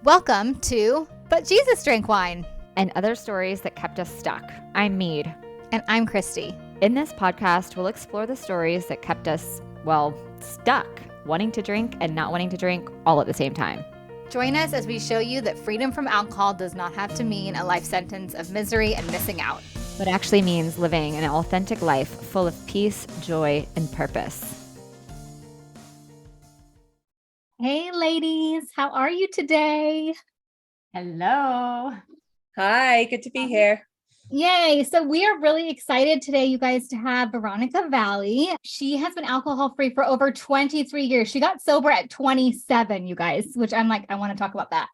Welcome to But Jesus Drank Wine. And other stories that kept us stuck. I'm Mead. And I'm Christy. In this podcast, we'll explore the stories that kept us, stuck, wanting to drink and not wanting to drink all at the same time. Join us as we show you that freedom from alcohol does not have to mean a life sentence of misery and missing out, but actually means living an authentic life full of peace, joy, and purpose. Hey ladies, how are you today? Hello. Hi, good to be here. Yay. So we are really excited today, you guys, to have Veronica Valli. She has been alcohol-free for over 23 years. She got sober at 27, you guys, which I'm like, I want to talk about that.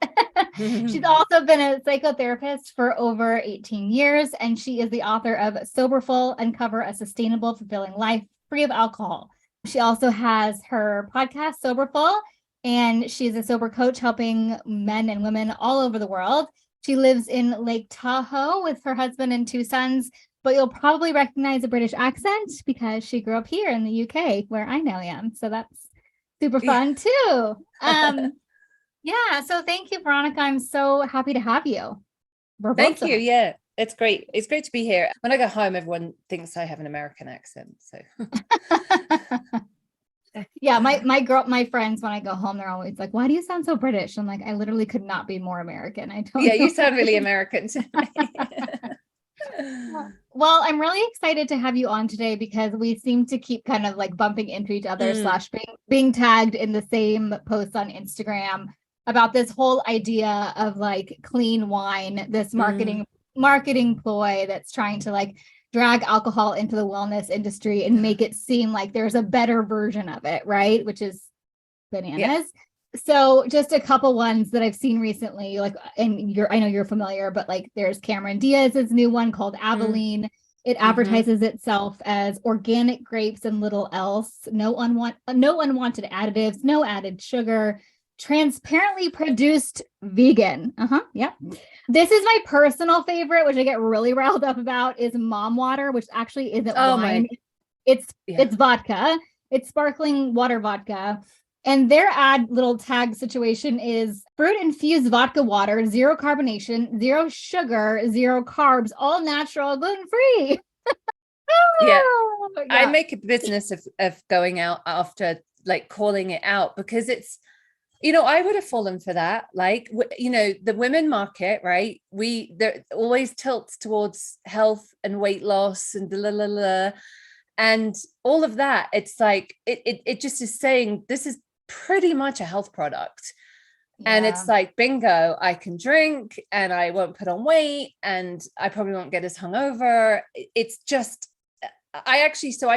She's also been a psychotherapist for over 18 years, and she is the author of Soberful: Uncover a Sustainable, Fulfilling Life Free of Alcohol. She also has her podcast, Soberful, and she's a sober coach helping men and women all over the world. She lives in Lake Tahoe with her husband and two sons, but you'll probably recognize a British accent because she grew up here in the UK where I now am. So that's super fun too. Yeah. So thank you, Veronica. I'm so happy to have you. Thank you. Yeah, it's great. It's great to be here. When I go home, everyone thinks I have an American accent. So yeah, my friends, when I go home, they're always like, why do you sound so British? I'm like, I literally could not be more American. I don't know. You sound really American to me. Well, I'm really excited to have you on today because we seem to keep kind of like bumping into each other / being tagged in the same posts on Instagram about this whole idea of like clean wine, this marketing ploy that's trying to like drag alcohol into the wellness industry and make it seem like there's a better version of it, right? Which is bananas. Yeah. So just a couple ones that I've seen recently, like, and I know you're familiar, but like there's Cameron Diaz's new one called Avaline. It advertises itself as organic grapes and little else, no unwanted additives, no added sugar, transparently produced vegan. Yep. This is my personal favorite, which I get really riled up about, is mom water, which actually isn't wine. It's vodka. It's sparkling water vodka. And their little tag situation is fruit-infused vodka water, 0 carbonation, 0 sugar, 0 carbs, all natural, gluten-free. Yeah. I make a business of going out after like calling it out because it's, I would have fallen for that. Like, the women market, right? There always tilts towards health and weight loss and and all of that. It's like, it just is saying this is pretty much a health product. Yeah. And it's like, bingo, I can drink and I won't put on weight and I probably won't get as hungover. It's just, I've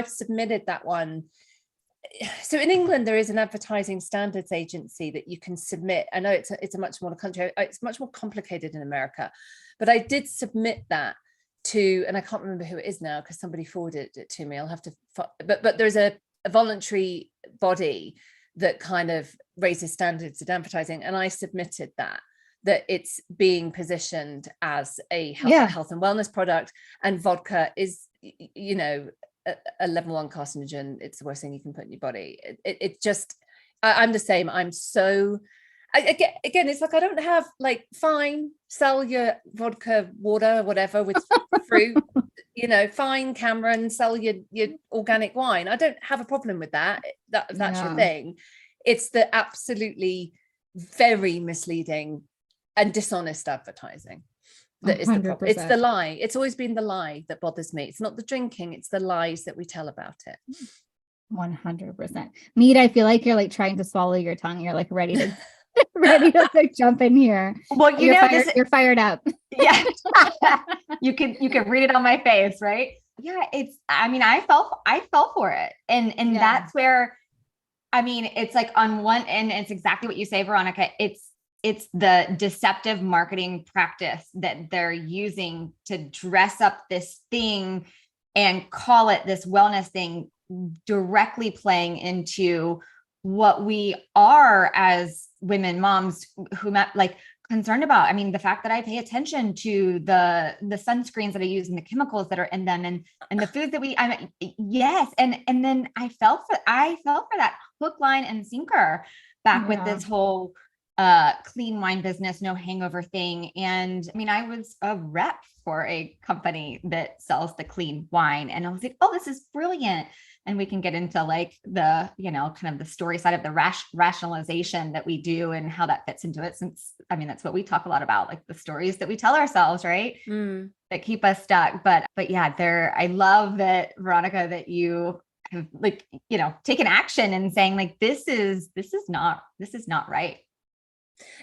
submitted that one. So in England, there is an advertising standards agency that you can submit. I know it's a much smaller country. It's much more complicated in America, but I did submit that to, and I can't remember who it is now because somebody forwarded it to me. I'll have to, but there's a voluntary body that kind of raises standards in advertising. And I submitted that it's being positioned as a health and wellness product, and vodka is, a level 1 carcinogen. It's the worst thing you can put in your body. It just, I'm the same. I'm so, again, it's like, I don't have like, fine, sell your vodka water, whatever, with fruit, fine, Cameron, sell your organic wine. I don't have a problem with that. That's your thing. It's the absolutely very misleading and dishonest advertising. That is the problem. It's the lie. It's always been the lie that bothers me. It's not the drinking, it's the lies that we tell about it. 100%. Mead, I feel like you're like trying to swallow your tongue. You're like ready to like jump in here. Well, you're fired up. Yeah. you can read it on my face, right? Yeah, I fell for it. And that's where, it's like on one end, it's exactly what you say, Veronica. It's the deceptive marketing practice that they're using to dress up this thing and call it this wellness thing, directly playing into what we are as women, moms who like concerned about. The fact that I pay attention to the sunscreens that I use and the chemicals that are in them and the foods that we, yes. And then I fell for that hook, line, and sinker back with this whole clean wine business, no hangover thing. And I mean, I was a rep for a company that sells the clean wine. And I was like, oh, this is brilliant. And we can get into like the, kind of the story side of the rationalization that we do and how that fits into it. Since, I mean, that's what we talk a lot about, like the stories that we tell ourselves, right? That keep us stuck. But yeah, I love that, Veronica, that you have like, taken action and saying like, this is not right.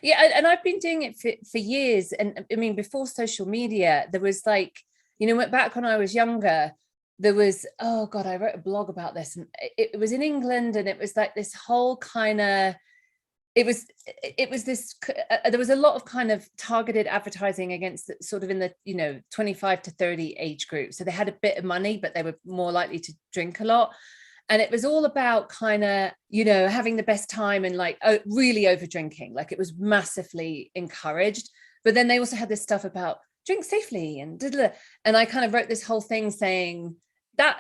Yeah. And I've been doing it for years. And I mean, before social media, there was like, back when I was younger, there was, oh God, I wrote a blog about this, and it was in England, and it was like this whole kind of, it was this, there was a lot of kind of targeted advertising against sort of in the, 25 to 30 age group. So they had a bit of money, but they were more likely to drink a lot. And it was all about kind of, having the best time and like really over drinking. Like it was massively encouraged. But then they also had this stuff about drink safely and and I kind of wrote this whole thing saying that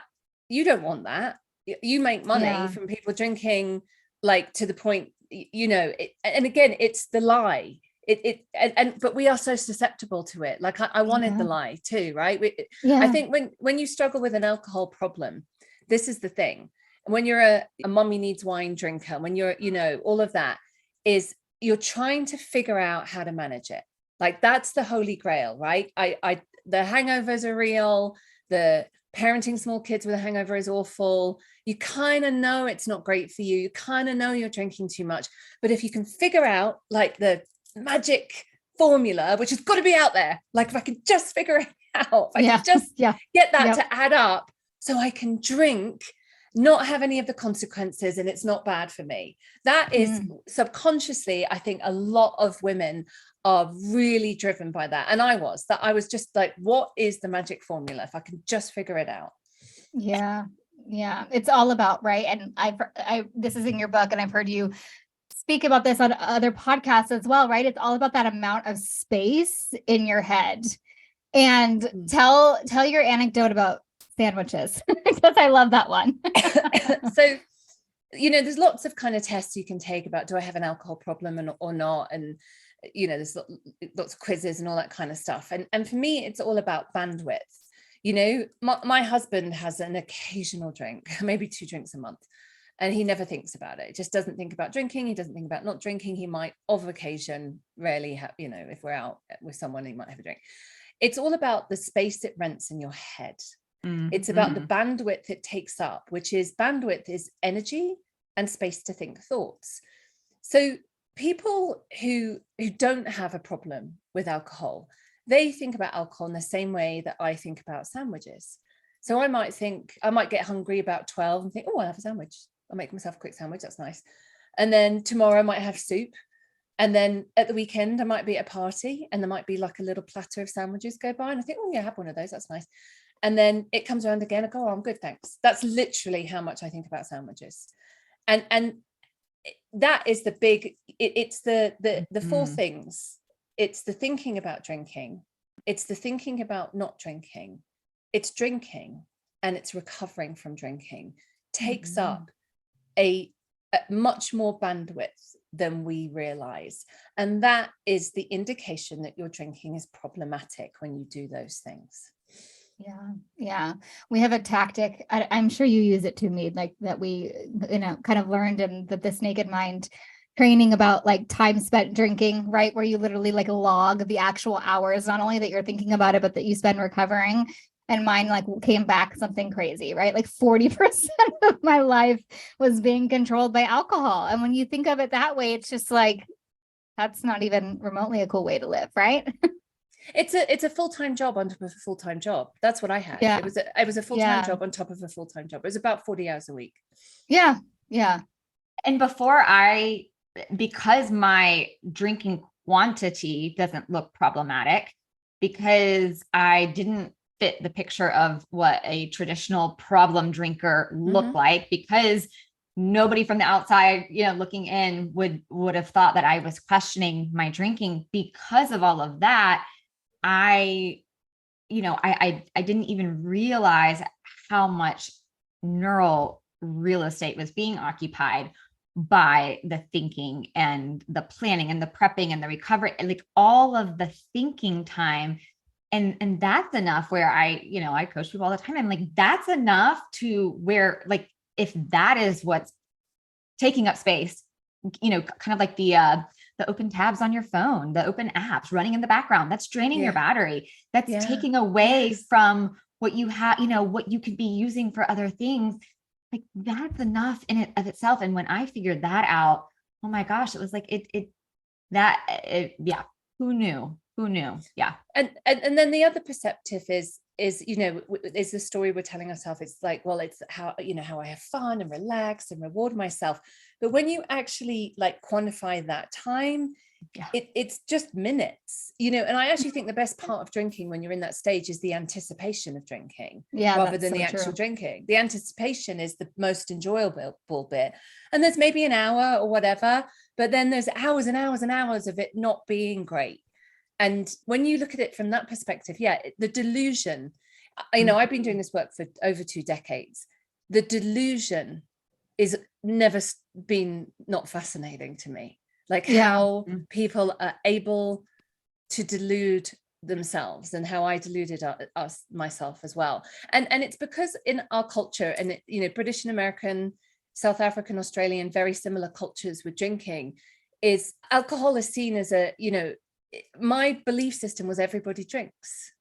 you don't want that. You make money from people drinking, like to the point, and again, it's the lie. But we are so susceptible to it. Like I wanted the lie too, right? I think when you struggle with an alcohol problem, this is the thing. When you're a mummy needs wine drinker, when you're, all of that is you're trying to figure out how to manage it. Like that's the holy grail, right? The hangovers are real. The parenting small kids with a hangover is awful. You kind of know it's not great for you. You kind of know you're drinking too much. But if you can figure out like the magic formula, which has got to be out there, like if I can just figure it out, if I can just get that to add up so I can drink, not have any of the consequences, and it's not bad for me. That is subconsciously, I think a lot of women are really driven by that. And I was just like, what is the magic formula? If I can just figure it out. Yeah. It's all about, right. And this is in your book, and I've heard you speak about this on other podcasts as well, right? It's all about that amount of space in your head. And tell your anecdote about sandwiches, because I love that one. So, there's lots of kind of tests you can take about, do I have an alcohol problem or not? And, there's lots of quizzes and all that kind of stuff. And for me, it's all about bandwidth. My husband has an occasional drink, maybe 2 drinks a month. And he never thinks about it. Just doesn't think about drinking. He doesn't think about not drinking. He might, of occasion, rarely have, if we're out with someone, he might have a drink. It's all about the space it rents in your head. It's about the bandwidth it takes up, bandwidth is energy and space to think thoughts. So people who don't have a problem with alcohol, they think about alcohol in the same way that I think about sandwiches. So I might get hungry about 12 and think, oh, I'll have a sandwich. I'll make myself a quick sandwich. That's nice. And then tomorrow I might have soup. And then at the weekend, I might be at a party and there might be like a little platter of sandwiches go by. And I think, oh yeah, have one of those. That's nice. And then it comes around again. I go, oh, I'm good, thanks. That's literally how much I think about sandwiches. And that is the big, it's the 4 things. It's the thinking about drinking. It's the thinking about not drinking. It's drinking, and it's recovering from drinking. Takes up a much more bandwidth than we realize. And that is the indication that your drinking is problematic when you do those things. Yeah. We have a tactic. I'm sure you use it too, Mead, like that we, kind of learned in This Naked Mind training about like time spent drinking, right? Where you literally like log the actual hours, not only that you're thinking about it, but that you spend recovering. And mine like came back something crazy, right? Like 40% of my life was being controlled by alcohol. And when you think of it that way, it's just like, that's not even remotely a cool way to live, right? It's a full-time job on top of a full-time job. That's what I had. Yeah. It was a full-time job on top of a full-time job. It was about 40 hours a week. Yeah. And because my drinking quantity doesn't look problematic, because I didn't fit the picture of what a traditional problem drinker looked like, because nobody from the outside, looking in would have thought that I was questioning my drinking. Because of all of that, I didn't even realize how much neural real estate was being occupied by the thinking and the planning and the prepping and the recovery, and like all of the thinking time. And that's enough where I coach people all the time. I'm like, that's enough to where, like, if that is what's taking up space, kind of like the open tabs on your phone, the open apps running in the background, that's draining your battery. That's taking away from what you have, what you could be using for other things. Like, that's enough in it of itself. And when I figured that out, oh my gosh, it was like, who knew? Yeah. And then the other perceptive is the story we're telling ourselves. It's like, well, it's how I have fun and relax and reward myself. But when you actually like quantify that time, it's just minutes, and I actually think the best part of drinking when you're in that stage is the anticipation of drinking, rather than the actual drinking. The anticipation is the most enjoyable bit. And there's maybe an hour or whatever, but then there's hours and hours and hours of it not being great. And when you look at it from that perspective, the delusion, I've been doing this work for over 2 decades. The delusion is never been not fascinating to me. Like how people are able to delude themselves, and how I deluded myself as well. And it's because in our culture, and British and American, South African, Australian, very similar cultures with drinking, is alcohol is seen as my belief system was everybody drinks.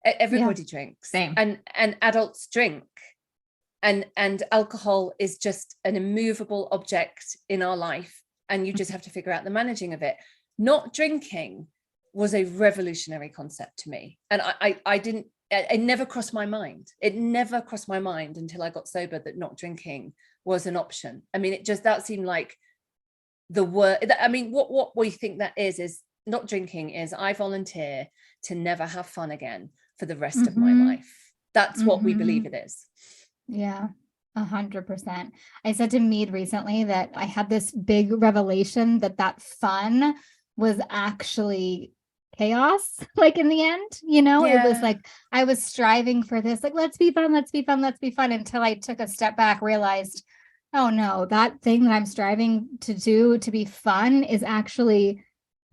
Drinks. Same. And adults drink. And alcohol is just an immovable object in our life. And you just have to figure out the managing of it. Not drinking was a revolutionary concept to me. And it never crossed my mind. It never crossed my mind until I got sober that not drinking was an option. I mean, that seemed like the word. I mean, what we think that is not drinking is I volunteer to never have fun again for the rest of my life. That's what we believe it is. Yeah, 100%. I said to Mead recently that I had this big revelation that fun was actually chaos, like in the end, it was like, I was striving for this, like, let's be fun, until I took a step back, realized, oh no, that thing that I'm striving to do to be fun is actually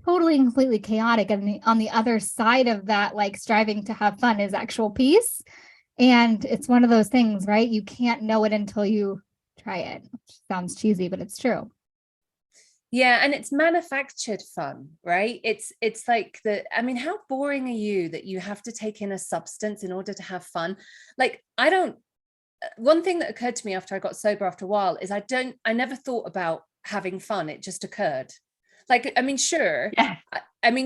totally and completely chaotic. And on the other side of that, like striving to have fun, is actual peace. And it's one of those things, right? You can't know it until you try it. Which sounds cheesy, but it's true. Yeah, and it's manufactured fun, right? It's like how boring are you that you have to take in a substance in order to have fun? Like, one thing that occurred to me after I got sober after a while is I never thought about having fun. It just occurred. Like, I mean, sure. Yeah.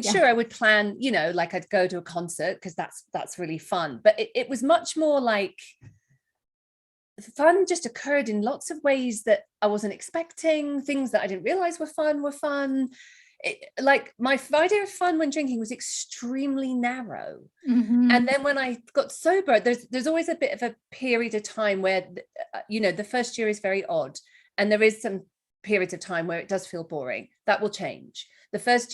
Sure, I would plan, like I'd go to a concert because that's really fun. But it was much more like fun just occurred in lots of ways that I wasn't expecting. Things that I didn't realize were fun. Like my idea of fun when drinking was extremely narrow. And then when I got sober, there's always a bit of a period of time where, the first year is very odd. And there is some periods of time where it does feel boring. That will change. The first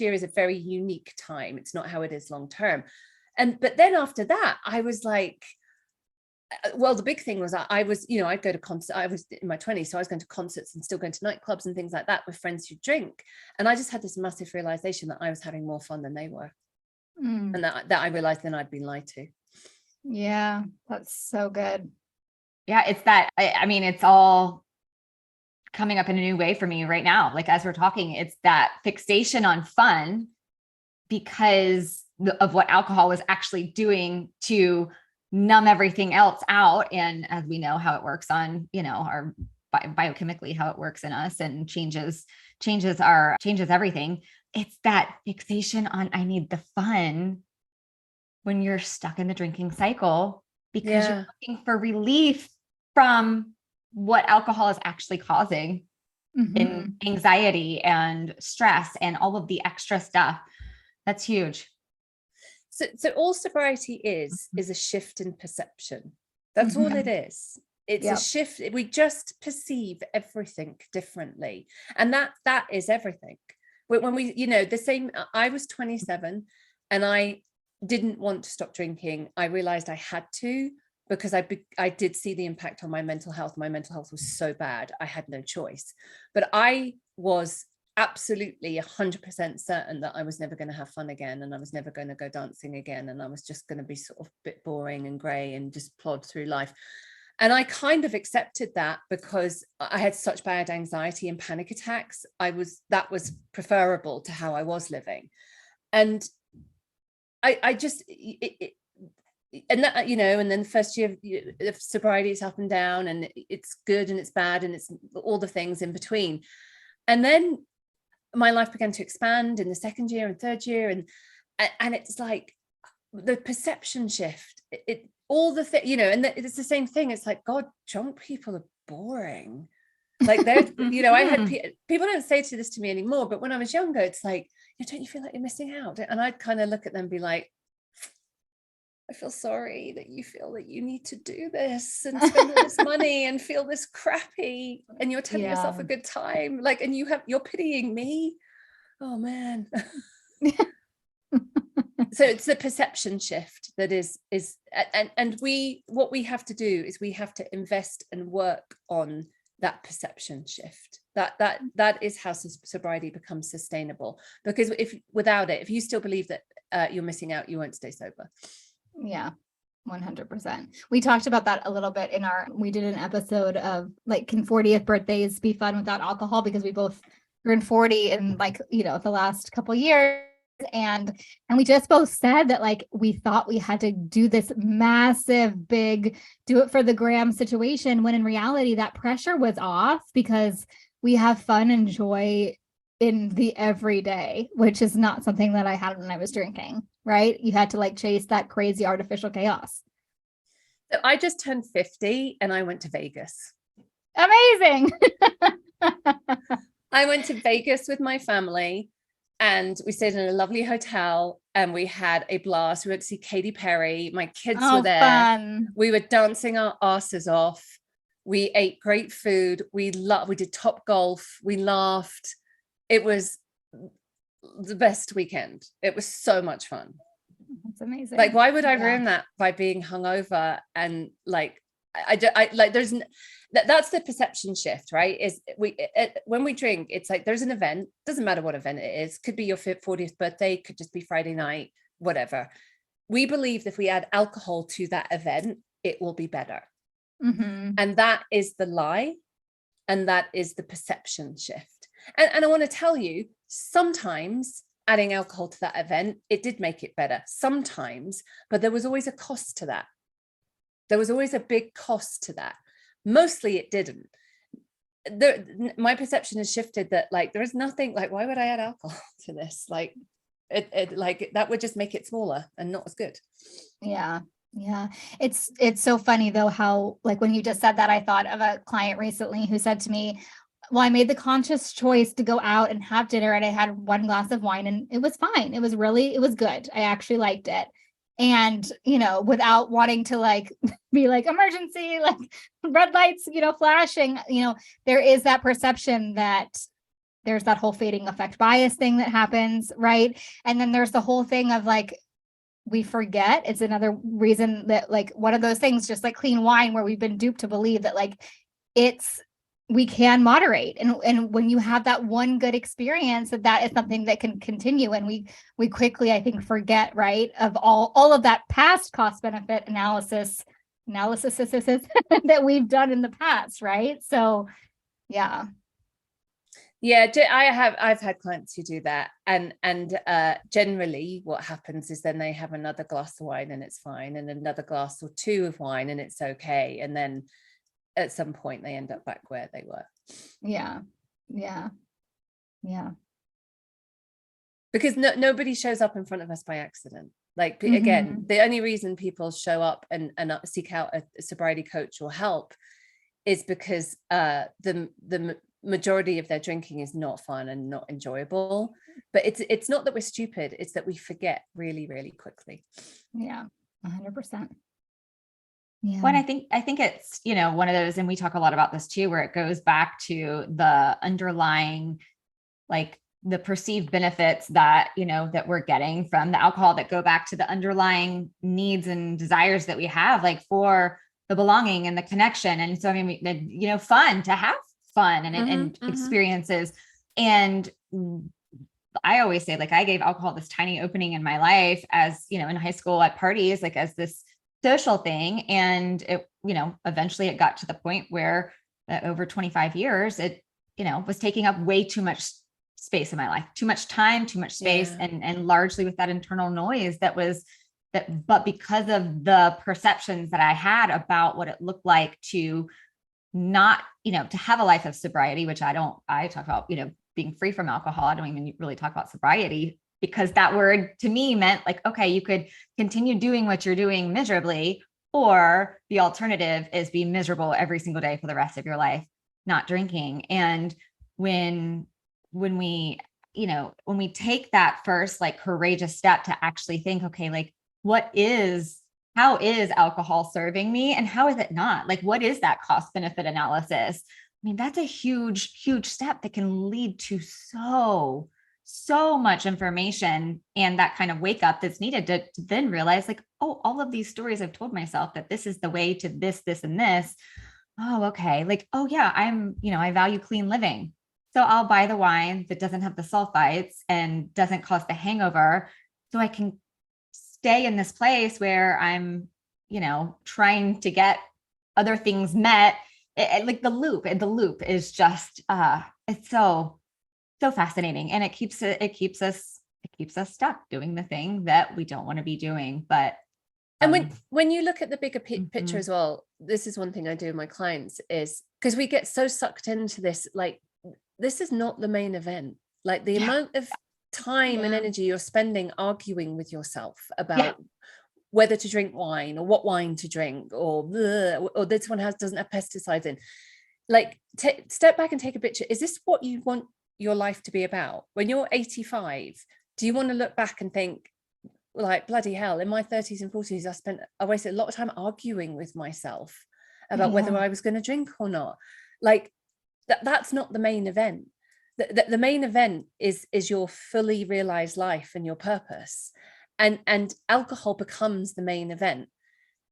year is a very unique time. It's not how it is long term. But then after that, I was like, well, the big thing was I was, I'd go to concerts. I was in my 20s, so I was going to concerts and still going to nightclubs and things like that with friends who drink. And I just had this massive realization that I was having more fun than they were. And that I realized then I'd been lied to. Yeah, that's so good. Yeah, it's that, it's all coming up in a new way for me right now. Like, as we're talking, it's that fixation on fun because of what alcohol was actually doing to numb everything else out. And as we know how it works on, our biochemically, how it works in us and changes everything. It's that fixation on, I need the fun when you're stuck in the drinking cycle because you're looking for relief from what alcohol is actually causing in anxiety and stress and all of the extra stuff. That's huge. So all sobriety is a shift in perception. That's all it is. It's a shift. We just perceive everything differently. And that is everything. When we, the same, I was 27 and I didn't want to stop drinking. I realized I had to because I did see the impact on my mental health. My mental health was so bad, I had no choice. But I was absolutely 100% certain that I was never going to have fun again, and I was never going to go dancing again, and I was just going to be sort of a bit boring and grey and just plod through life. And I kind of accepted that because I had such bad anxiety and panic attacks. That was preferable to how I was living. And I just, and that, you know, and then the first year of sobriety is up and down, and it's good and it's bad and it's all the things in between. And then my life began to expand in the second year and third year, and it's like the perception shift, all the thing, you know, and it's the same thing. It's like, God, drunk people are boring. Like they're, you know, I had people don't say this to me anymore, but when I was younger, it's like, don't you feel like you're missing out? And I'd kind of look at them and be like, I feel sorry that you feel that you need to do this and spend all this money and feel this crappy, and you're telling yourself a good time, like, and you're pitying me. Oh man. So it's the perception shift that is and what we have to do is we have to invest and work on that perception shift. That is how sobriety becomes sustainable, because without it, if you still believe that you're missing out, you won't stay sober. Yeah, 100%. We talked about that a little bit we did an episode of like, can 40th birthdays be fun without alcohol? Because we both turned 40 in like, you know, the last couple of years. And we just both said that like, we thought we had to do this massive, big, do it for the gram situation, when in reality that pressure was off, because we have fun and joy in the everyday, which is not something that I had when I was drinking, right? You had to like chase that crazy artificial chaos. So I just turned 50 and I went to Vegas. Amazing. I went to Vegas with my family, and we stayed in a lovely hotel, and we had a blast. We went to see Katy Perry. My kids were there. Fun. We were dancing our asses off. We ate great food. We did Top Golf. We laughed. It was the best weekend. It was so much fun. That's amazing. Like, why would I ruin that by being hungover? And like, I like, that's the perception shift, right? Is when we drink, it's like, there's an event, doesn't matter what event it is, could be your 40th birthday, could just be Friday night, whatever. We believe that if we add alcohol to that event, it will be better. Mm-hmm. And that is the lie. And that is the perception shift. And I want to tell you, sometimes adding alcohol to that event, it did make it better sometimes, but there was always a cost to that. There was always a big cost to that. Mostly it didn't. My perception has shifted that like, there is nothing, like, why would I add alcohol to this? Like, it like, that would just make it smaller and not as good. Yeah. Yeah. It's so funny though, how like, when you just said that, I thought of a client recently who said to me, well, I made the conscious choice to go out and have dinner, and I had one glass of wine and it was fine. It was good. I actually liked it. And, you know, without wanting to like be like emergency, like red lights, you know, flashing, you know, there is that perception that there's that whole fading effect bias thing that happens. Right. And then there's the whole thing of like, we forget. It's another reason that like one of those things, just like clean wine, where we've been duped to believe that like we can moderate. And when you have that one good experience, that is something that can continue. And we quickly, I think, forget, right, of all of that past cost benefit analysis that we've done in the past. Right. So, yeah. Yeah, I've had clients who do that, and generally what happens is then they have another glass of wine and it's fine, and another glass or two of wine and it's okay, and then at some point they end up back where they were. Yeah. Because nobody shows up in front of us by accident. Like, again, the only reason people show up and seek out a sobriety coach or help is because the majority of their drinking is not fun and not enjoyable. But it's not that we're stupid, it's that we forget really, really quickly. Yeah, 100%. Yeah. Well, I think it's, you know, one of those, and we talk a lot about this too, where it goes back to the underlying, like, the perceived benefits that, that we're getting from the alcohol that go back to the underlying needs and desires that we have, like for the belonging and the connection. And so, I mean, fun, to have fun and experiences. And I always say, like, I gave alcohol this tiny opening in my life as, in high school at parties, like as this social thing. And it, eventually it got to the point where over 25 years, it, was taking up way too much space in my life, too much time, too much space, and largely with that internal noise but because of the perceptions that I had about what it looked like to not, to have a life of sobriety, which I talk about, being free from alcohol. I don't even really talk about sobriety, because that word to me meant like, okay, you could continue doing what you're doing miserably, or the alternative is be miserable every single day for the rest of your life, not drinking. And when we take that first, like, courageous step to actually think, okay, like, how is alcohol serving me and how is it not? Like, what is that cost benefit analysis? I mean, that's a huge, huge step that can lead to so much information and that kind of wake up that's needed to then realize, like, oh, all of these stories I've told myself that this is the way to this, and this. Oh, okay. Like, oh yeah, I value clean living. So I'll buy the wine that doesn't have the sulfites and doesn't cause the hangover. So I can stay in this place where I'm, trying to get other things met. Like the loop is just, it's so fascinating. And it keeps us stuck doing the thing that we don't want to be doing. But and when you look at the bigger picture as well, this is one thing I do with my clients, is because we get so sucked into this, like, this is not the main event. Like, the amount of time and energy you're spending arguing with yourself about whether to drink wine or what wine to drink, or this one doesn't have pesticides in. Like, step back and take a picture. Is this what you want your life to be about? When you're 85, do you want to look back and think, like, bloody hell, in my 30s and 40s, I wasted a lot of time arguing with myself about whether I was going to drink or not. Like, that's not the main event. The main event is your fully realized life and your purpose. And alcohol becomes the main event.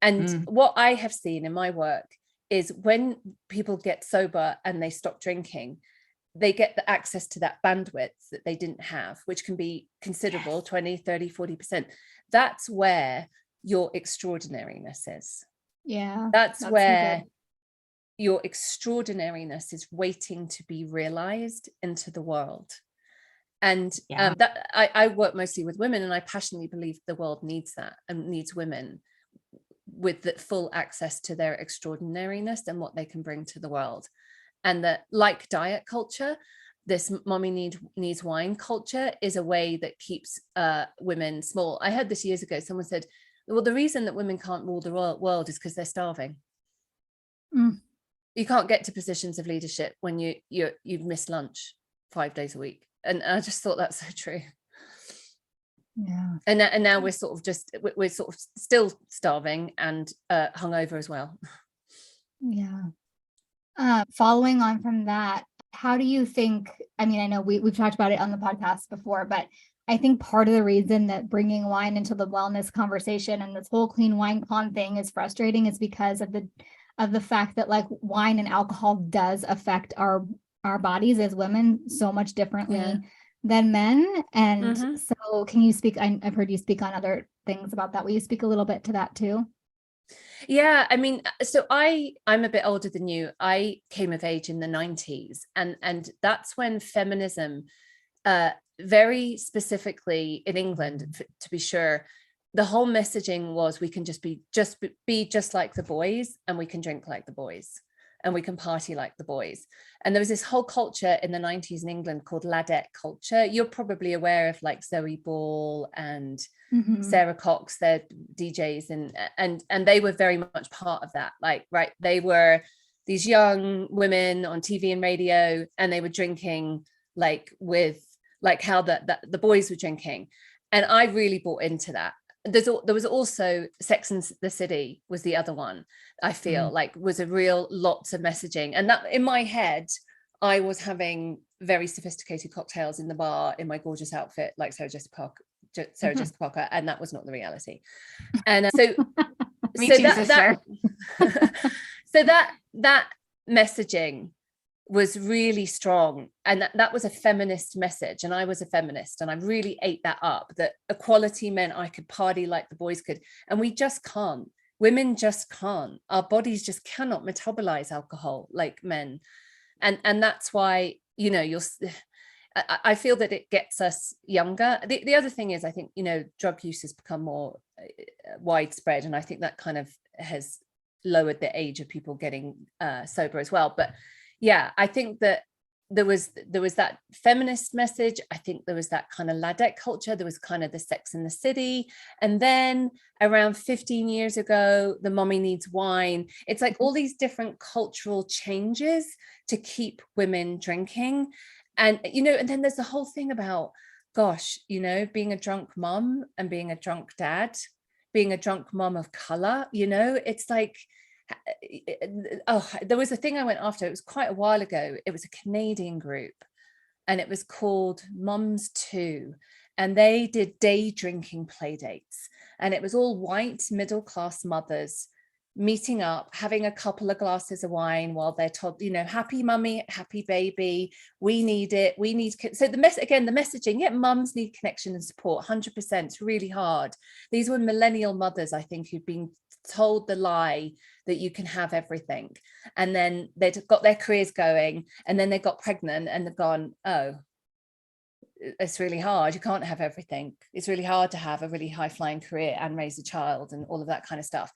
And what I have seen in my work is when people get sober and they stop drinking, they get the access to that bandwidth that they didn't have, which can be considerable, 20, 30, 40%. That's where your extraordinariness is. Yeah. That's where your extraordinariness is waiting to be realized into the world. And that I work mostly with women, and I passionately believe the world needs that, and needs women with the full access to their extraordinariness and what they can bring to the world. And that, like diet culture, this mommy needs wine culture is a way that keeps women small. I heard this years ago. Someone said, well, the reason that women can't rule the world is because they're starving. You can't get to positions of leadership when you've missed lunch 5 days a week. And I just thought that's so true. Yeah. And now we're sort of still starving and hungover as well. Yeah. Following on from that, how do you think, I mean, I know we've talked about it on the podcast before, but I think part of the reason that bringing wine into the wellness conversation and this whole clean wine con thing is frustrating is because of the fact that, like, wine and alcohol does affect our bodies as women so much differently than men. And so can you speak, I've heard you speak on other things about that. Will you speak a little bit to that too? Yeah, I mean, so I'm a bit older than you. I came of age in the 90s, and that's when feminism, very specifically in England, to be sure, the whole messaging was we can just be like the boys, and we can drink like the boys, and we can party like the boys. And there was this whole culture in the 90s in England called ladette culture. You're probably aware of, like, Zoe Ball and Sarah Cox, they're DJs, and they were very much part of that. Like, right, they were these young women on TV and radio, and they were drinking like how the boys were drinking. And I really bought into that. There was also Sex and the City was the other one, I feel like was a real lots of messaging. And that, in my head, I was having very sophisticated cocktails in the bar in my gorgeous outfit, like Sarah Jessica Parker, and that was not the reality. And so that messaging was really strong, and that was a feminist message, and I was a feminist, and I really ate that up, that equality meant I could party like the boys could, and we just can't. Women just can't. Our bodies just cannot metabolize alcohol like men, and that's why, you know, I feel that it gets us younger. The other thing is, I think, you know, drug use has become more widespread, and I think that kind of has lowered the age of people getting sober as well. But yeah, I think that there was that feminist message. I think there was that kind of ladette culture. There was kind of the Sex in the City. And then around 15 years ago, the mommy needs wine. It's like all these different cultural changes to keep women drinking. And, you know, and then there's the whole thing about, gosh, you know, being a drunk mom and being a drunk dad, being a drunk mom of color, you know, it's like, oh, there was a thing I went after. It was quite a while ago. It was a Canadian group, and it was called Mums 2, and they did day drinking play dates, and it was all white middle-class mothers meeting up, having a couple of glasses of wine while they're told, you know, happy mummy, happy baby, we need it, we need. So the messaging, yeah, mums need connection and support, 100%. It's really hard. These were millennial mothers, I think, who'd been told the lie that you can have everything, and then they'd got their careers going, and then they got pregnant and they've gone, oh, it's really hard, you can't have everything, it's really hard to have a really high-flying career and raise a child and all of that kind of stuff.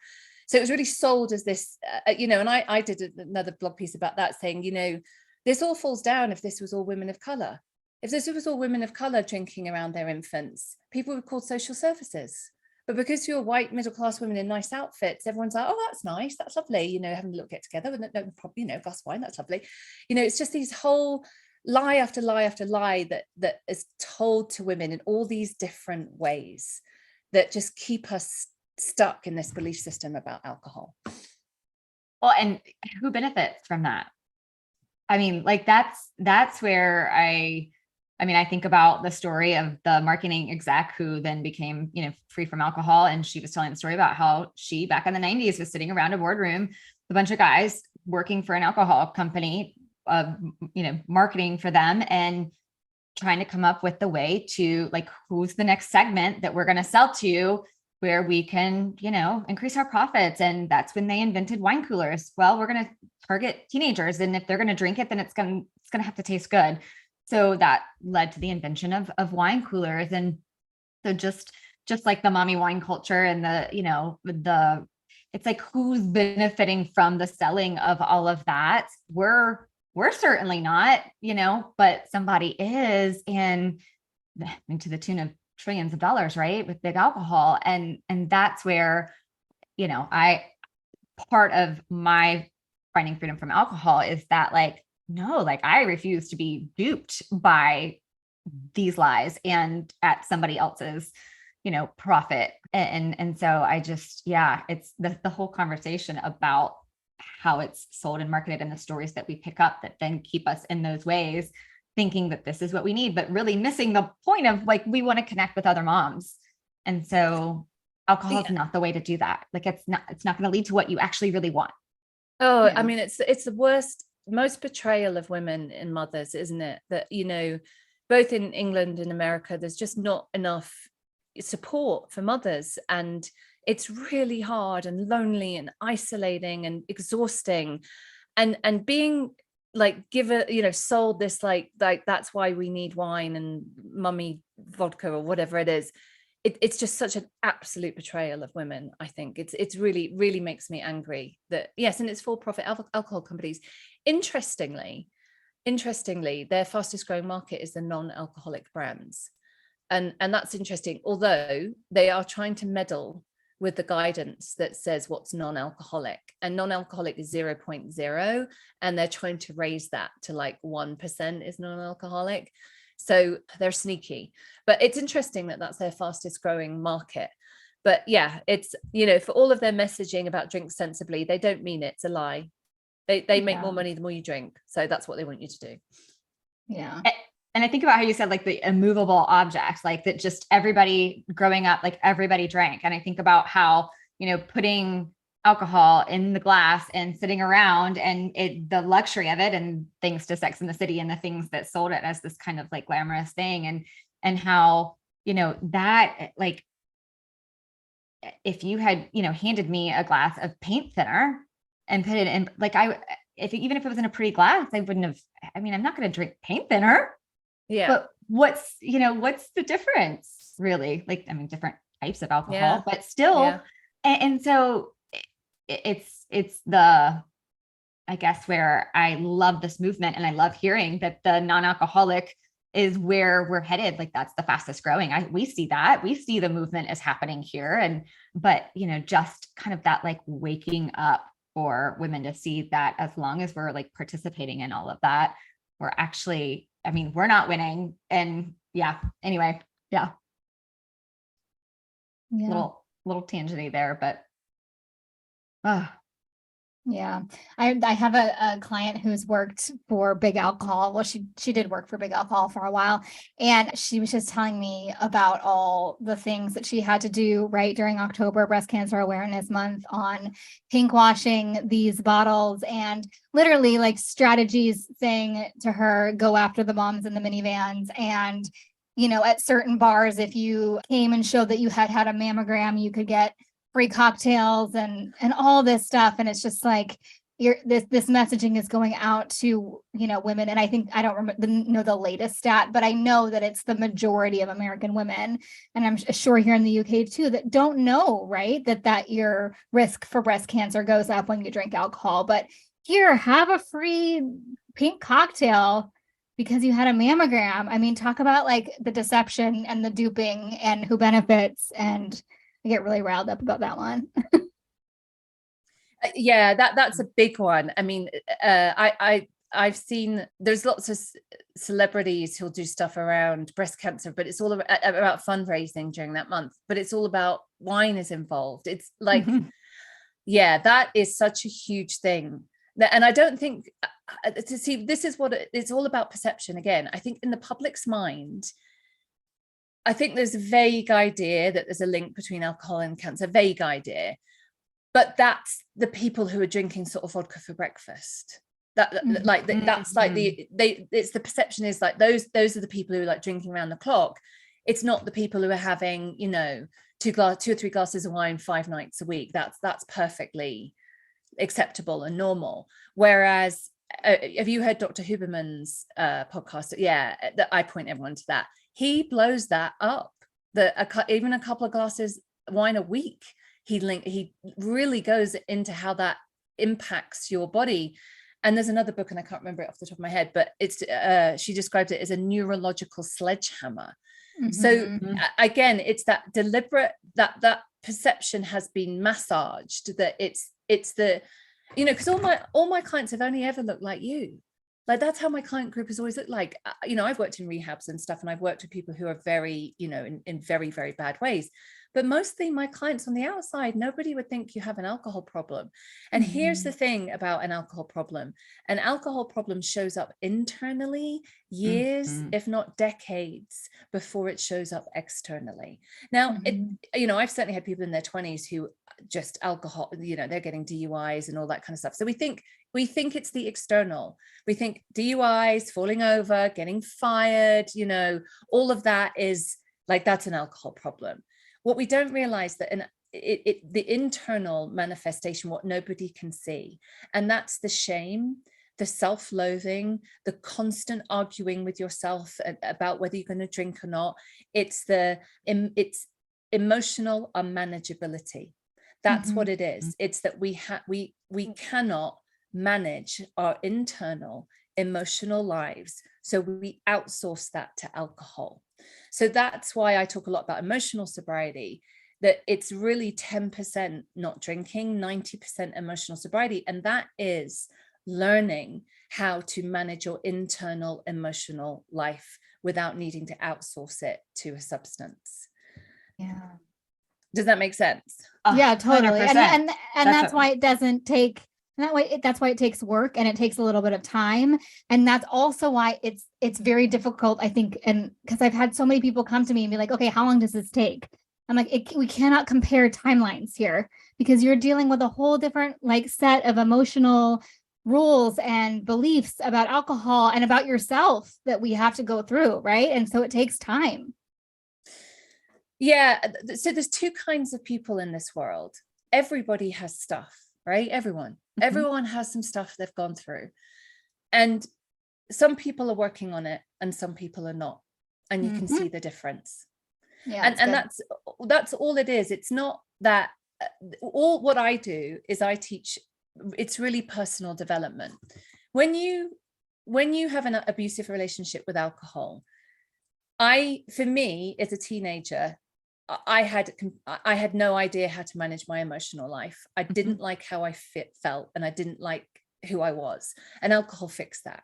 So it was really sold as this, you know, and I did another blog piece about that, saying, you know, this all falls down if this was all women of color. If this was all women of color drinking around their infants, people would call social services. But because you're white middle-class women in nice outfits, everyone's like, oh, that's nice, that's lovely, you know, having a little get together with no problem, you know, glass of wine, that's lovely. You know, it's just these whole lie after lie after lie that is told to women in all these different ways that just keep us stuck in this belief system about alcohol. Well, and who benefits from that? I mean, like that's where I think about the story of the marketing exec who then became, you know, free from alcohol. And she was telling the story about how she, back in the 90s, was sitting around a boardroom with a bunch of guys working for an alcohol company, you know, marketing for them and trying to come up with the way to, like, who's the next segment that we're going to sell to where we can, you know, increase our profits. And that's when they invented wine coolers. Well, we're going to target teenagers, and if they're going to drink it, then it's going to have to taste good. So that led to the invention of wine coolers. And so just like the mommy wine culture and the, you know, it's like, who's benefiting from the selling of all of that? We're certainly not, you know, but somebody is, and to the tune of trillions of dollars, right? With big alcohol. And that's where, you know, part of my finding freedom from alcohol is that, like, no, like, I refuse to be duped by these lies and at somebody else's, you know, profit. And so I just, yeah, it's the whole conversation about how it's sold and marketed and the stories that we pick up that then keep us in those ways, thinking that this is what we need, but really missing the point of, like, we want to connect with other moms. And so alcohol is not the way to do that. Like, it's not going to lead to what you actually really want. Oh, you know? I mean, it's the worst, most betrayal of women and mothers, isn't it? That, you know, both in England and America, there's just not enough support for mothers, and it's really hard and lonely and isolating and exhausting, and being, like, sold this like that's why we need wine and mummy vodka or whatever it is. It's just such an absolute betrayal of women. I think it's really, really makes me angry that, yes, and it's for-profit alcohol companies. Interestingly, their fastest growing market is the non-alcoholic brands. And that's interesting, although they are trying to meddle with the guidance that says what's non-alcoholic, and non-alcoholic is 0.0, and they're trying to raise that to like 1% is non-alcoholic. So they're sneaky, but it's interesting that that's their fastest growing market. But yeah, it's, you know, for all of their messaging about drink sensibly, they don't mean it. It's a lie. They make more money the more you drink. So that's what they want you to do. Yeah. And I think about how you said like the immovable objects, like that just everybody growing up, like everybody drank. And I think about how, putting alcohol in the glass and sitting around and the luxury of it, and thanks to Sex and the City and the things that sold it as this kind of like glamorous thing, and how, that like, if you had, handed me a glass of paint thinner and put it in, like even if it was in a pretty glass, I wouldn't have, I'm not going to drink paint thinner. Yeah. But what's the difference really? Like, different types of alcohol, but still. And so it's the, I guess, where I love this movement, and I love hearing that the non-alcoholic is where we're headed. Like, that's the fastest growing. We see the movement is happening here. But just kind of that like waking up for women to see that as long as we're like participating in all of that, we're actually, we're not winning. And anyway, little tangenty there, but yeah. I have a client who's worked for big alcohol. Well, she did work for big alcohol for a while. And she was just telling me about all the things that she had to do right during October, Breast Cancer Awareness Month, on pink washing these bottles, and literally like strategies saying to her, go after the moms in the minivans. And, at certain bars, if you came and showed that you had had a mammogram, you could get free cocktails and all this stuff. And it's just like, this messaging is going out to, women. And I think, I don't know the latest stat, but I know that it's the majority of American women, and I'm sure here in the UK too, that don't know, right, that your risk for breast cancer goes up when you drink alcohol. But here, have a free pink cocktail because you had a mammogram. Talk about like the deception and the duping and who benefits. And I get really riled up about that one. That's a big one. I've seen, there's lots of celebrities who'll do stuff around breast cancer, but it's all about fundraising during that month, but it's all about wine is involved. It's like, that is such a huge thing. And I don't think this is what it's all about, perception. Again, I think in the public's mind, I think there's a vague idea that there's a link between alcohol and cancer, vague idea, but that's the people who are drinking sort of vodka for breakfast. That's like it's the perception is like those are the people who are like drinking around the clock. It's not the people who are having, 2 or 3 glasses of wine 5 nights a week. That's perfectly acceptable and normal. Whereas, have you heard Dr. Huberman's podcast? That I point everyone to that. He blows that up. Even a couple of glasses of wine a week, he really goes into how that impacts your body. And there's another book, and I can't remember it off the top of my head, but it's she described it as a neurological sledgehammer. So again, it's that deliberate, that perception has been massaged, that it's the, because all my clients have only ever looked like you. Like, that's how my client group has always looked like. I've worked in rehabs and stuff, and I've worked with people who are very, in very, very bad ways. But mostly my clients on the outside, nobody would think you have an alcohol problem. And here's the thing about an alcohol problem. An alcohol problem shows up internally years, if not decades, before it shows up externally. Now, I've certainly had people in their 20s who just alcohol, they're getting DUIs and all that kind of stuff. So we think it's the external. We think DUIs, falling over, getting fired, all of that is like, that's an alcohol problem. What we don't realize that the internal manifestation, what nobody can see, and that's the shame, the self-loathing, the constant arguing with yourself about whether you're going to drink or not. It's emotional unmanageability. That's what it is. It's that we cannot manage our internal emotional lives, so we outsource that to alcohol. So that's why I talk a lot about emotional sobriety, that it's really 10% not drinking, 90% emotional sobriety. And that is learning how to manage your internal emotional life without needing to outsource it to a substance. Yeah. Does that make sense? Yeah, totally. 100%. And that's why it doesn't take And that's why it takes work and it takes a little bit of time. And that's also why it's very difficult, I think. And because I've had so many people come to me and be like, okay, how long does this take? I'm like, we cannot compare timelines here because you're dealing with a whole different like set of emotional rules and beliefs about alcohol and about yourself that we have to go through. Right. And so it takes time. Yeah. So there's two kinds of people in this world. Everybody has stuff, right? Everyone has some stuff they've gone through. And some people are working on it and some people are not. And you can see the difference. Yeah. And that's all it is. It's not that all what I do is I teach, it's really personal development. When you have an abusive relationship with alcohol, for me as a teenager, I had no idea how to manage my emotional life. I didn't like how I felt, and I didn't like who I was. And alcohol fixed that.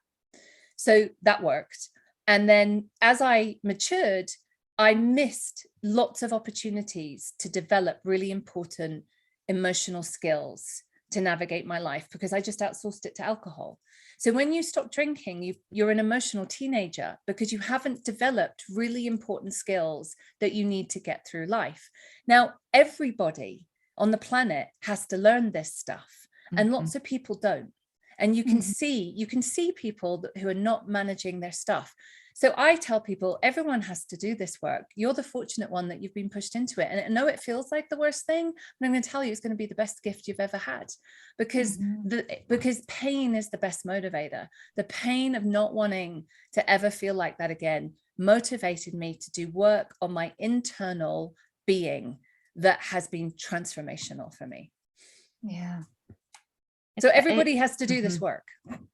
So that worked. And then as I matured, I missed lots of opportunities to develop really important emotional skills to navigate my life because I just outsourced it to alcohol. So when you stop drinking, you're an emotional teenager because you haven't developed really important skills that you need to get through life. Now, everybody on the planet has to learn this stuff, and lots of people don't. And you can see people who are not managing their stuff. So I tell people, everyone has to do this work. You're the fortunate one that you've been pushed into it. And I know it feels like the worst thing, but I'm going to tell you it's going to be the best gift you've ever had because because pain is the best motivator. The pain of not wanting to ever feel like that again motivated me to do work on my internal being that has been transformational for me. Yeah. So everybody has to do this work.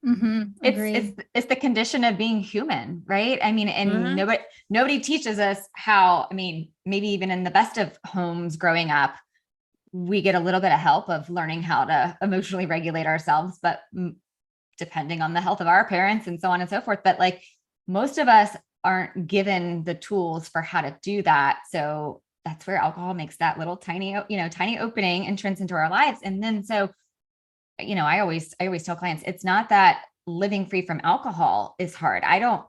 It's the condition of being human, right? I mean, and nobody teaches us how, I mean, maybe even in the best of homes growing up, we get a little bit of help of learning how to emotionally regulate ourselves, but depending on the health of our parents and so on and so forth. But like most of us aren't given the tools for how to do that. So that's where alcohol makes that little tiny opening entrance into our lives. And then I always tell clients, it's not that living free from alcohol is hard.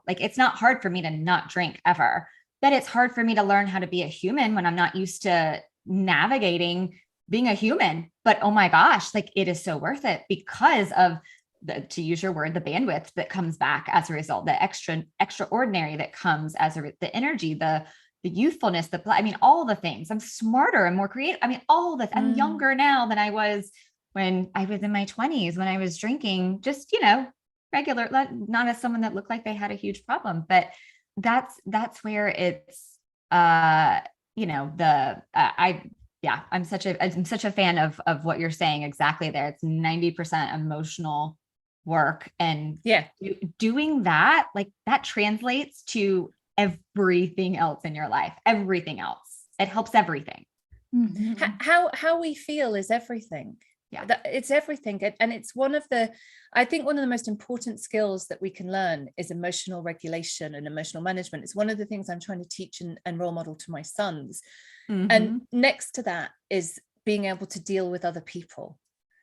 It's not hard for me to not drink ever, but it's hard for me to learn how to be a human when I'm not used to navigating being a human. But oh my gosh, like it is so worth it because of to use your word, the bandwidth that comes back as a result, the extraordinary that comes as the energy, the youthfulness, all the things. I'm smarter and more creative. All this. I'm younger now than I was when I was in my 20s, when I was drinking, just, regular, not as someone that looked like they had a huge problem, but that's where it's, I'm such a fan of what you're saying exactly there. It's 90% emotional work, and doing that, like that translates to everything else in your life, everything else. It helps everything. How we feel is everything. Yeah, it's everything. And it's I think one of the most important skills that we can learn is emotional regulation and emotional management. It's one of the things I'm trying to teach and role model to my sons. And next to that is being able to deal with other people,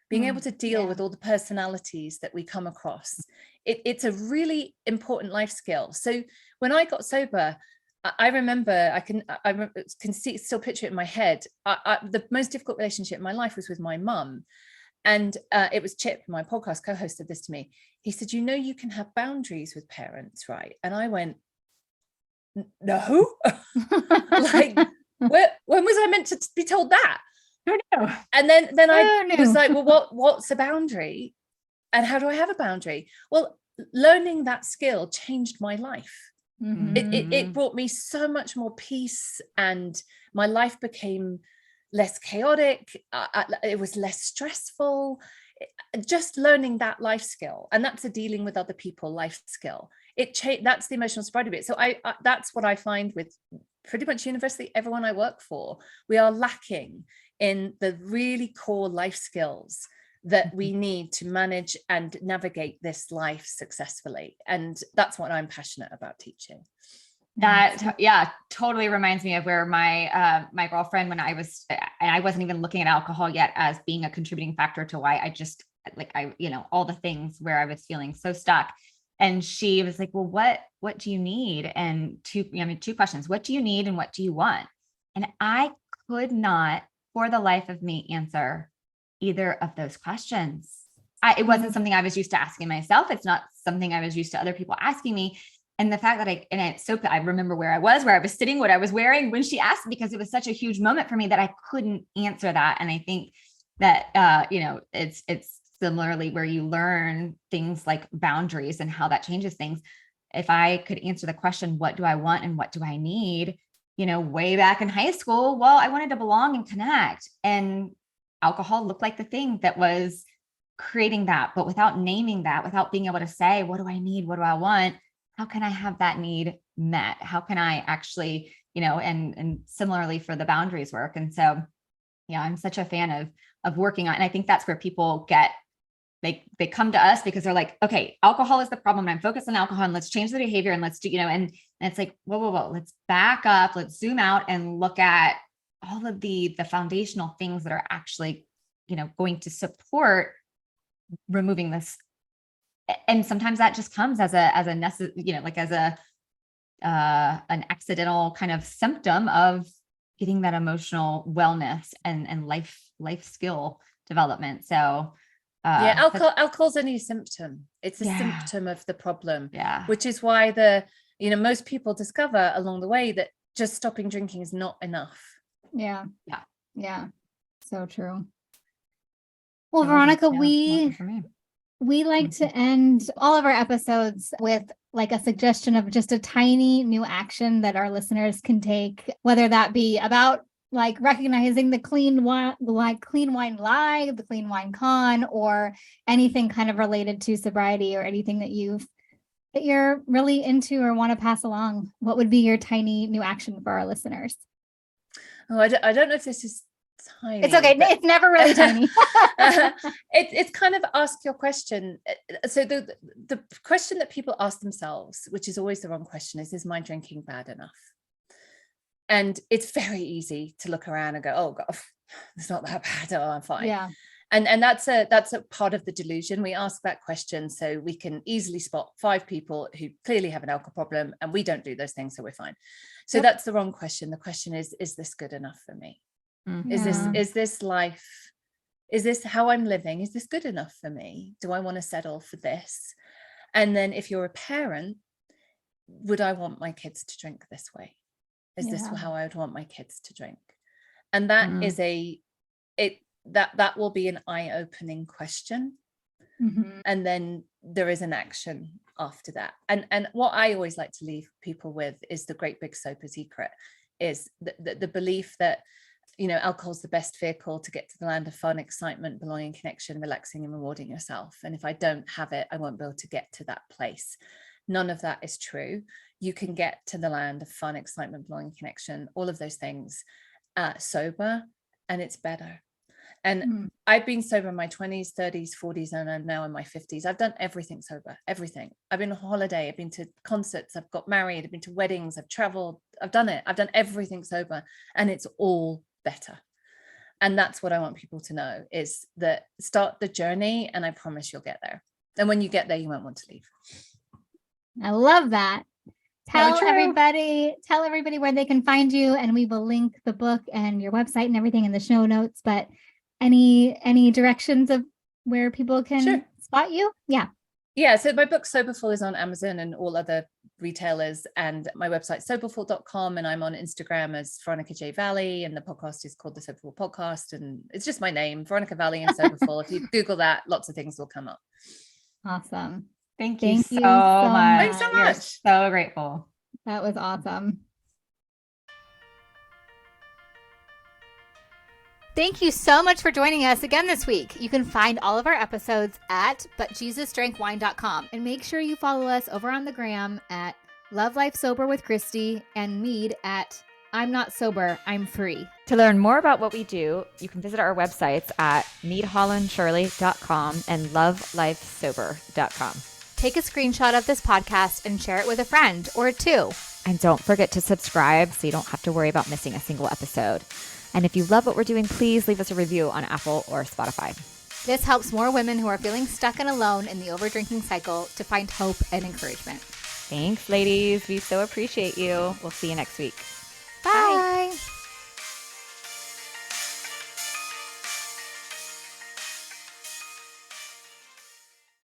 being able to deal with all the personalities that we come across. It's a really important life skill. So when I got sober, I remember, I can still picture it in my head. The most difficult relationship in my life was with my mum. And it was Chip, my podcast co-host, said this to me. He said, you can have boundaries with parents, right? And I went, no. Like, when was I meant to be told that? I don't know. And then I was like, well, what's a boundary? And how do I have a boundary? Well, learning that skill changed my life. It brought me so much more peace, and my life became less chaotic. It was less stressful. Just learning that life skill, and that's a dealing with other people life skill. That's the emotional sobriety bit. So that's what I find with pretty much universally everyone I work for. We are lacking in the really core life skills that we need to manage and navigate this life successfully. And that's what I'm passionate about teaching. That, totally reminds me of where my girlfriend, when I wasn't even looking at alcohol yet as being a contributing factor to why I just like all the things where I was feeling so stuck. And she was like, well, what do you need? And two questions. What do you need? And what do you want? And I could not for the life of me answer either of those questions. It wasn't something I was used to asking myself. It's not something I was used to other people asking me. And the fact that I remember where I was sitting, what I was wearing when she asked, because it was such a huge moment for me that I couldn't answer that. And I think that, it's similarly where you learn things like boundaries and how that changes things. If I could answer the question, what do I want and what do I need? Way back in high school, well, I wanted to belong and connect, and alcohol looked like the thing that was creating that, but without naming that, without being able to say, what do I need? What do I want? How can I have that need met? How can I actually, and similarly for the boundaries work. And so, yeah, I'm such a fan of working on, and I think that's where people they come to us because they're like, okay, alcohol is the problem. And I'm focused on alcohol, and let's change the behavior, and let's do, and it's like, whoa, let's back up, let's zoom out and look at all of the foundational things that are actually, going to support removing this. And sometimes that just comes as a necessary, like as an accidental kind of symptom of getting that emotional wellness and life skill development. So alcohol's only a symptom. It's a symptom of the problem. Yeah. Which is why most people discover along the way that just stopping drinking is not enough. Yeah. Yeah. Yeah. So true. Well, Veronica, we like to end all of our episodes with like a suggestion of just a tiny new action that our listeners can take, whether that be about like recognizing the clean wine lie, the clean wine con, or anything kind of related to sobriety, or anything that you're really into or want to pass along. What would be your tiny new action for our listeners? Oh, I don't know if this is tiny. It's okay. It's never really tiny. It's kind of ask your question. So the question that people ask themselves, which is always the wrong question, is my drinking bad enough? And it's very easy to look around and go, oh God, it's not that bad. Oh, I'm fine. Yeah. And that's a part of the delusion. We ask that question so we can easily spot 5 people who clearly have an alcohol problem, and we don't do those things, so we're fine. So that's the wrong question. The question is this good enough for me? Mm-hmm. Is this life? Is this how I'm living? Is this good enough for me? Do I want to settle for this? And then if you're a parent, would I want my kids to drink this way? Is this how I would want my kids to drink? And that is that will be an eye-opening question. Mm-hmm. And then there is an action after that. And what I always like to leave people with is the great big sober secret, is the belief that, alcohol is the best vehicle to get to the land of fun, excitement, belonging, connection, relaxing and rewarding yourself. And if I don't have it, I won't be able to get to that place. None of that is true. You can get to the land of fun, excitement, belonging, connection, all of those things sober, and it's better. And I've been sober in my 20s, 30s, 40s, and I'm now in my 50s. I've done everything sober, everything. I've been on holiday, I've been to concerts, I've got married, I've been to weddings, I've traveled, I've done it. I've done everything sober, and it's all better. And that's what I want people to know, is that start the journey, and I promise you'll get there. And when you get there, you won't want to leave. I love that. Tell everybody where they can find you, and we will link the book and your website and everything in the show notes. But any directions of where people can spot you? Yeah. So my book Soberful is on Amazon and all other retailers, and my website soberful.com, and I'm on Instagram as Veronica J Valli, and the podcast is called the Soberful Podcast, and it's just my name, Veronica Valli and Soberful. If you Google that, lots of things will come up. Awesome. Thank you so much. Thanks so much. So grateful. That was awesome. Thank you so much for joining us again this week. You can find all of our episodes at butjesusdrankwine.com, and make sure you follow us over on the gram at Love Life Sober with Christy, and Mead at I'm Not Sober, I'm Free. To learn more about what we do, you can visit our websites at meadhollandshirley.com and lovelifesober.com. Take a screenshot of this podcast and share it with a friend or two. And don't forget to subscribe so you don't have to worry about missing a single episode. And if you love what we're doing, please leave us a review on Apple or Spotify. This helps more women who are feeling stuck and alone in the overdrinking cycle to find hope and encouragement. Thanks, ladies. We so appreciate you. We'll see you next week.